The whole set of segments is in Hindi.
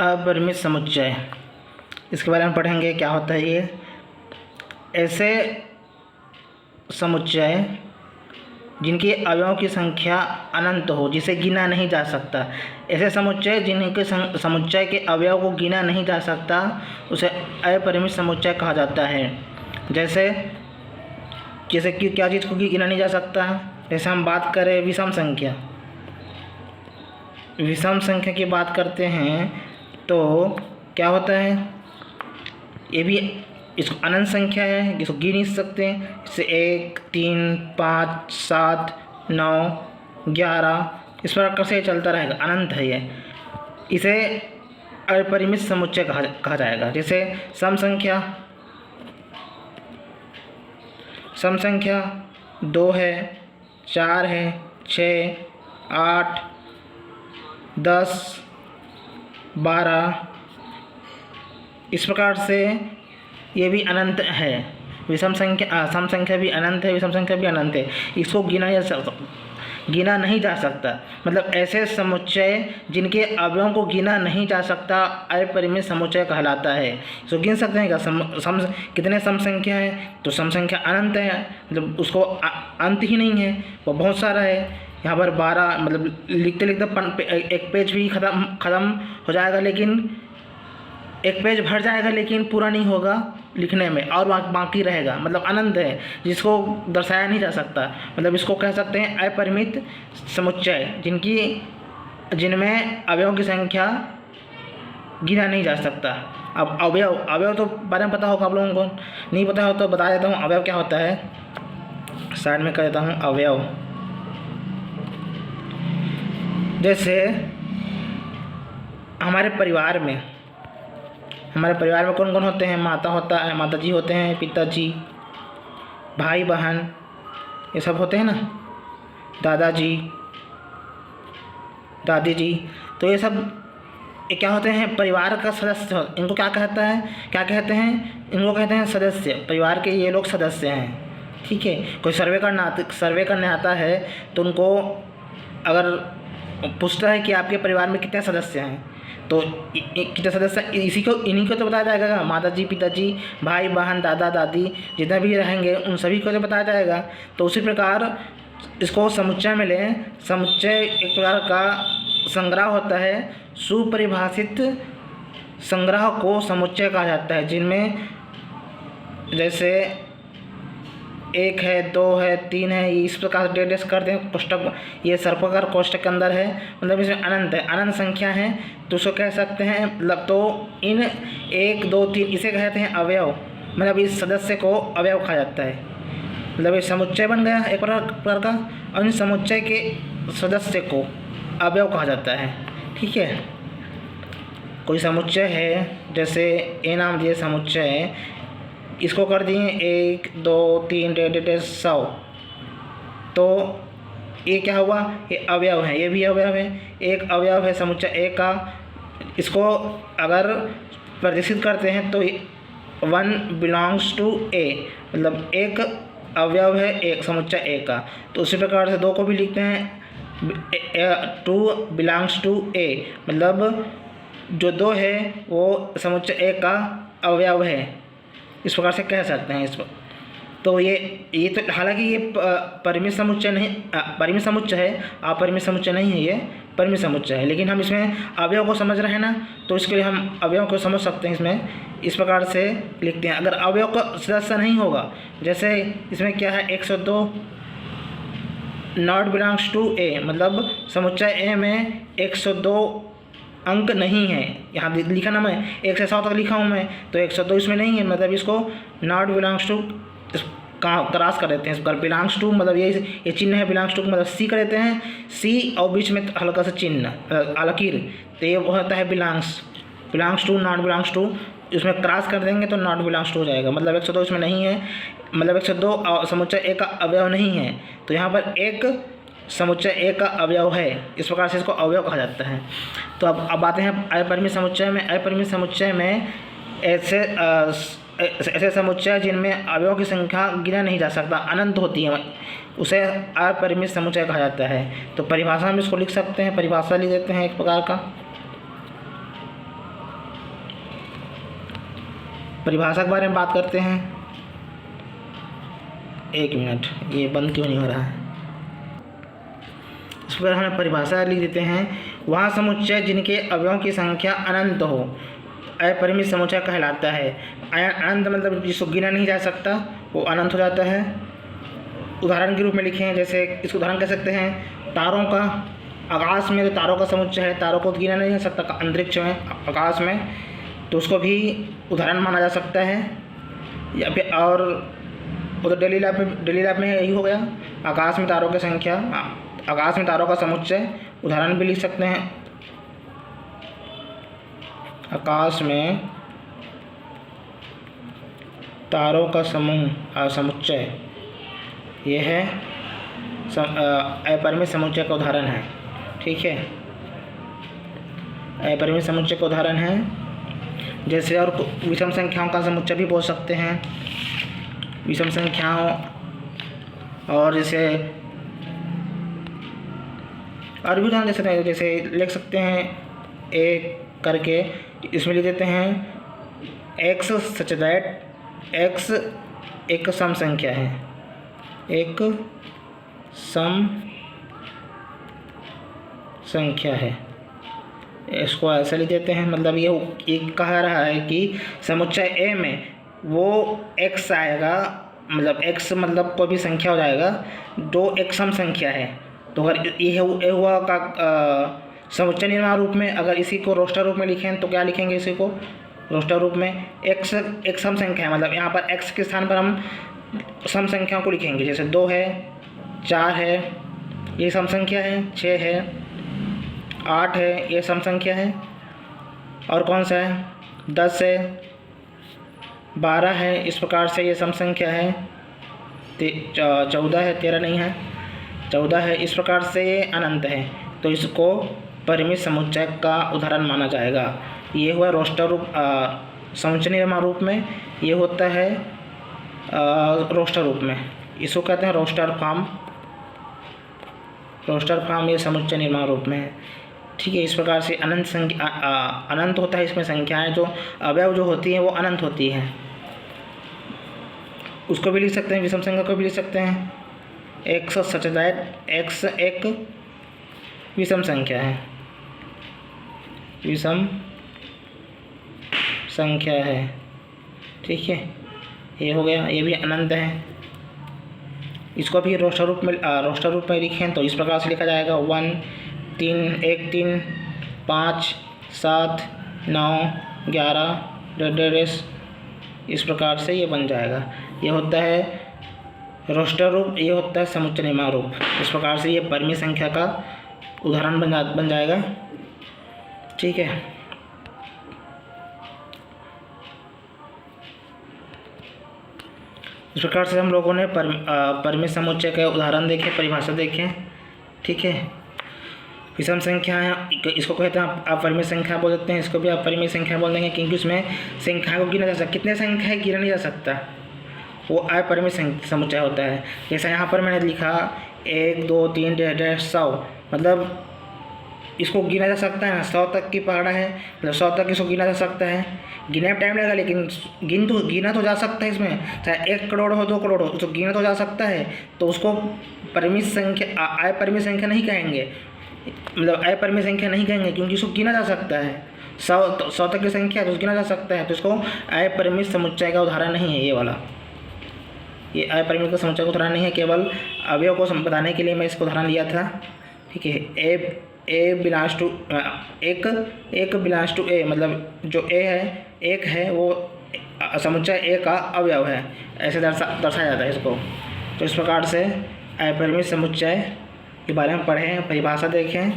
अपरिमित समुच्चय, इसके बारे में पढ़ेंगे क्या होता है ये। ऐसे समुच्चय जिनके अवयवों की संख्या अनंत हो, जिसे गिना नहीं जा सकता। ऐसे समुच्चय जिनके समुच्चय के अवयव को गिना नहीं जा सकता उसे अपरिमित समुच्चय कहा जाता है। जैसे कि क्या चीज़ को गिना नहीं जा सकता। जैसे हम बात करें विषम संख्या की बात करते हैं तो क्या होता है, ये भी इसको अनंत संख्या है, इसको गिन नहीं सकते। जैसे 1, 3, 5, 7, 9, 11 इस प्रकार से चलता रहेगा, अनंत है ये। इसे अपरिमित समुच्चय कहा जाएगा। जैसे सम संख्या 2 है, 4 है, 6, 8, 10, 12 इस प्रकार से ये भी अनंत है। सम संख्या भी अनंत है, विषम संख्या भी अनंत है। इसको गिना नहीं जा सकता। मतलब ऐसे समुच्चय जिनके अवयवों को गिना नहीं जा सकता अपरिमित समुच्चय कहलाता है। इसको गिन सकते हैं क्या? कितने सम संख्या है? तो सम संख्या अनंत है, मतलब उसको अंत ही नहीं है, वो बहुत सारा है। यहाँ पर 12 मतलब लिखते एक पेज भी ख़त्म हो जाएगा, लेकिन एक पेज भर जाएगा लेकिन पूरा नहीं होगा लिखने में, और बाकी रहेगा। मतलब अनंत है, जिसको दर्शाया नहीं जा सकता। मतलब इसको कह सकते हैं अपरिमित समुच्चय जिनमें अवयवों की संख्या गिना नहीं जा सकता। अब अवयव तो बारे में पता होगा आप लोगों को, नहीं पता हो तो बता देता हूँ अवयव क्या होता है। साइड में कर देता हूँ अवयव। जैसे हमारे परिवार में कौन कौन होते हैं? माता जी होते हैं, पिताजी, भाई बहन, ये सब होते हैं ना, दादाजी, दादी जी। तो ये सब क्या होते हैं? परिवार का सदस्य। इनको क्या कहते हैं? इनको कहते हैं सदस्य। परिवार के ये लोग सदस्य हैं, ठीक है। कोई सर्वे करने आता है तो उनको अगर पूछता है कि आपके परिवार में कितने सदस्य हैं, तो कितने सदस्य इन्हीं को तो बताया जाएगा। माता जी, पिताजी, भाई बहन, दादा दादी जितने भी रहेंगे उन सभी को तो बताया जाएगा। तो उसी प्रकार इसको समुच्चय में लें। समुच्चय एक प्रकार का संग्रह होता है। सुपरिभाषित संग्रह को समुच्चय कहा जाता है, जिनमें जैसे 1 है, 2 है, 3 है, इस प्रकार से डेट कर दें कोष्टक, ये सर्पाकार कोष्टक के अंदर है। मतलब इसमें अनंत है, अनंत संख्या है, तो उसको कह सकते हैं। मतलब तो इन 1, 2, 3 इसे कहते हैं अवयव। मतलब इस सदस्य को अवयव कहा जाता है। मतलब ये समुच्चय बन गया एक प्रकार का, और इन समुच्चय के सदस्य को अवयव कहा जाता है, ठीक है। कोई समुच्चय है, जैसे ए नाम दिए समुच्चय है, इसको कर दिए 1, 2, 3 100। तो ये क्या हुआ? ये अवयव है, ये भी अवयव है। एक अवयव है समुच्चय ए का। इसको अगर प्रदर्शित करते हैं तो 1 बिलोंग्स टू ए, मतलब एक अवयव है एक समुच्चय ए का। तो उसी प्रकार से 2 को भी लिखते हैं 2 बिलोंग्स टू ए, मतलब जो 2 है वो समुच्चय ए का अवयव है, इस प्रकार से कह सकते हैं इसको। तो ये तो हालांकि ये परिमित समुच्चय है, अपरिमित समुच्चय नहीं है, ये परिमित समुच्चय है। लेकिन हम इसमें अवयव को समझ रहे हैं ना, तो इसके लिए हम अवयव को समझ सकते हैं। इसमें इस प्रकार से लिखते हैं। अगर अवयव का सदस्य नहीं होगा, जैसे इसमें क्या है 102 नॉट बिलोंग्स टू ए, मतलब समुच्चय ए में 102 अंक नहीं है। यहाँ लिखा ना, मैं 1 से 100 तक लिखा हूँ मैं, तो 102 इसमें नहीं है। मतलब इसको नॉट बिलोंग्स टू क्रॉस कर देते हैं। इसको बिलोंग्स टू मतलब ये चिन्ह है, बिलोंग्स टू मतलब सी कर देते हैं, सी और बीच में हल्का सा चिन्ह लकीर, तो ये होता है belongs to, not belongs to. इसमें क्रॉस कर देंगे तो नॉट बिलोंग्स टू हो जाएगा। मतलब 102 इसमें नहीं है, मतलब 102 समुच्चय ए का अवयव नहीं है। तो यहाँ पर एक समुच्चय ए का अवयव है, इस प्रकार से इसको अवयव कहा जाता है। तो अब आते हैं अपरिमित समुच्चय में। अपरिमित समुच्चय में ऐसे समुच्चय जिनमें अवयवों की संख्या गिना नहीं जा सकता, अनंत होती है, उसे अपरिमित समुच्चय कहा जाता है। तो परिभाषा में इसको लिख सकते हैं, परिभाषा लिख देते हैं एक प्रकार का। परिभाषा के बारे में बात करते हैं। एक मिनट, ये बंद क्यों नहीं हो रहा है। इस पर हमें परिभाषा लिख देते हैं, वह समुच्चय जिनके अवयवों की संख्या अनंत हो अपरिमित समुच्चय कहलाता है। अनंत मतलब जिसको गिना नहीं जा सकता वो अनंत हो जाता है। उदाहरण के रूप में लिखें, जैसे इसको उदाहरण कह सकते हैं तारों का। आकाश में जो तारों का समुच्चय है, तारों को गिना नहीं जा सकता अंतरिक्ष में, आकाश में, तो उसको भी उदाहरण माना जा सकता है। या फिर और वो तो डेली लाइफ में यही हो गया, आकाश में तारों की संख्या, आकाश में तारों का समुच्चय, उदाहरण भी लिख सकते हैं। आकाश में तारों का समूह समुच्चय, यह है अपरिमित समुच्चय का उदाहरण है। ठीक है, अपरिमित समुच्चय का उदाहरण है। जैसे और विषम संख्याओं का समुच्चय भी बोल सकते हैं, विषम संख्याओं, और जैसे और भी उदाहरण जैसे लिख सकते हैं एक करके, इसमें लिख देते हैं x सच दैट x एक सम संख्या है, एक सम संख्या है। इसको ऐसे लिख देते हैं, मतलब ये कह रहा है कि समुच्चय A में वो x आएगा, मतलब x मतलब कोई भी संख्या हो जाएगा जो एक सम संख्या है। तो अगर ये हुआ का समुच्चय निर्माण रूप में, अगर इसी को रोस्टर रूप में लिखें तो क्या लिखेंगे, इसी को रोस्टर रूप में x एक सम संख्या है, मतलब यहाँ पर x के स्थान पर हम सम संख्याओं को लिखेंगे। जैसे 2 है, 4 है, ये सम संख्या है, 6 है, 8 है, ये सम संख्या है, और कौन सा है, 10 है, 12 है, इस प्रकार से ये सम संख्या है। 14 है, 13 नहीं है, 14 है, इस प्रकार से ये अनंत है। तो इसको परिमित समुच्चय का उदाहरण माना जाएगा। ये हुआ रोस्टर रूप, समुच्चय निर्माण रूप में, ये होता है रोस्टर रूप में, इसको कहते हैं रोस्टर फॉर्म। रोस्टर फॉर्म ये समुच्चय निर्माण रूप में है। ठीक है, इस प्रकार से अनंत संख्या अनंत होता है, इसमें संख्याएं जो अवयव जो होती हैं वो अनंत होती हैं। उसको भी लिख सकते हैं, विषम संख्या को भी लिख सकते हैं। x सच दैट x एक विषम संख्या है, विषम संख्या है। ठीक है, ये हो गया, ये भी अनंत है। इसको भी रोस्टर रूप में लिखें तो इस प्रकार से लिखा जाएगा 1 3 1 3 5 7 9 11 इस प्रकार से ये बन जाएगा। ये होता है रोस्टर रूप, ये होता है समुच्चय निर्माण रूप। इस प्रकार से ये परिमित संख्या का उदाहरण बन जाएगा। ठीक है, इस प्रकार से हम लोगों ने परिमित समुच्चय के उदाहरण देखे, परिभाषा देखें। ठीक है, विषम संख्या है, इसको कहते हैं अपरिमित संख्या बोल देते हैं, इसको भी अपरिमित संख्या बोल देंगे, क्योंकि उसमें संख्या को गिना जा सकता, कितने संख्या गिना नहीं जा सकता, वो अपरिमित समुच्चय होता है। जैसा यहाँ पर मैंने लिखा 1 2 3 100, मतलब इसको गिना जा सकता है ना, 100 तक की पकड़ा है, मतलब 100 तक इसको गिना जा सकता है। गिनने में टाइम लगेगा, लेकिन गिना तो जा सकता है। इसमें चाहे 1 करोड़ हो 2 करोड़ हो, उसको गिना तो जा सकता है। तो उसको परिमित संख्या अपरिमित संख्या नहीं कहेंगे, मतलब अपरिमित संख्या नहीं कहेंगे, क्योंकि इसको गिना जा सकता है। 100 तक की संख्या तो गिना जा सकता है, तो इसको अपरिमित समुच्चय का उदाहरण नहीं है ये वाला। ये अपरिमित का समुच्चय का उदाहरण नहीं है, केवल अवयव को बताने के लिए मैं इसको उदाहरण लिया था। ठीक है, ए बिलोंग्स टू एक बिलोंग्स टू ए, मतलब जो ए है, एक है, वो समुच्चय ए का अवयव है, ऐसे दर्शाया जाता है इसको। तो इस प्रकार से अपरिमित समुच्चय के बारे में पढ़ें, परिभाषा देखें,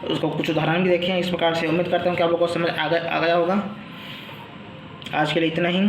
उसको कुछ उदाहरण भी देखें। इस प्रकार से उम्मीद करता हूँ कि आप लोगों को समझ आ गया होगा। आज के लिए इतना ही।